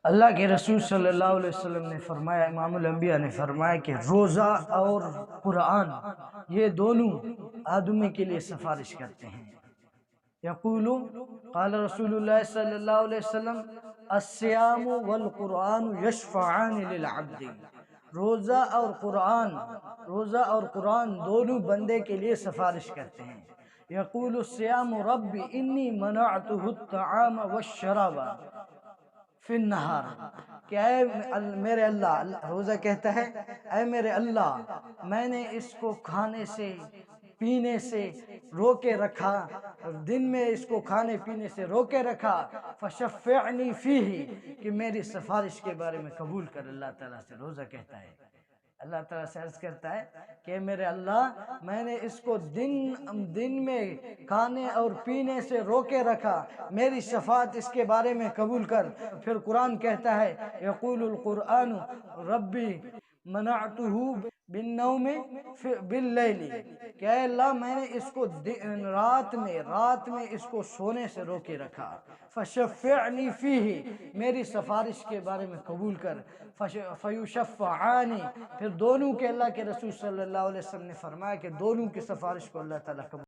اللہ کے رسول صلی اللہ علیہ وسلم نے فرمایا، امام الانبیاء نے فرمایا کہ روزہ اور قرآن یہ دونوں آدمی کے لیے سفارش کرتے ہیں۔ یقول قال رسول اللہ صلی اللہ علیہ وسلم الصیام والقرآن یشفعان للعبد، روزہ اور قرآن دونوں بندے کے لیے سفارش کرتے ہیں۔ یقول الصیام رب انی منعته الطعام والشراب فی النہار، کہ اے میرے اللہ، روزہ کہتا ہے اے میرے اللہ، میں نے اس کو کھانے سے پینے سے روکے رکھا، دن میں اس کو کھانے پینے سے روکے رکھا، فشفعنی فیہ، کہ میری سفارش کے بارے میں قبول کر۔ اللہ تعالیٰ سے روزہ کہتا ہے، اللہ تعالیٰ سے عرض کرتا ہے کہ میرے اللہ، میں نے اس کو دن میں کھانے اور پینے سے روکے رکھا، میری شفاعت اس کے بارے میں قبول کر۔ پھر قرآن کہتا ہے یقول القرآن ربی منعته بالنوم باللیل، کہ اے اللہ، میں نے اس کو رات میں اس کو سونے سے روکے رکھا، فشفعنی فیہ، میری سفارش کے بارے میں قبول کر، فیشفعانی، پھر دونوں کے، اللہ کے رسول صلی اللہ علیہ وسلم نے فرمایا کہ دونوں کی سفارش کو اللہ تعالیٰ قبول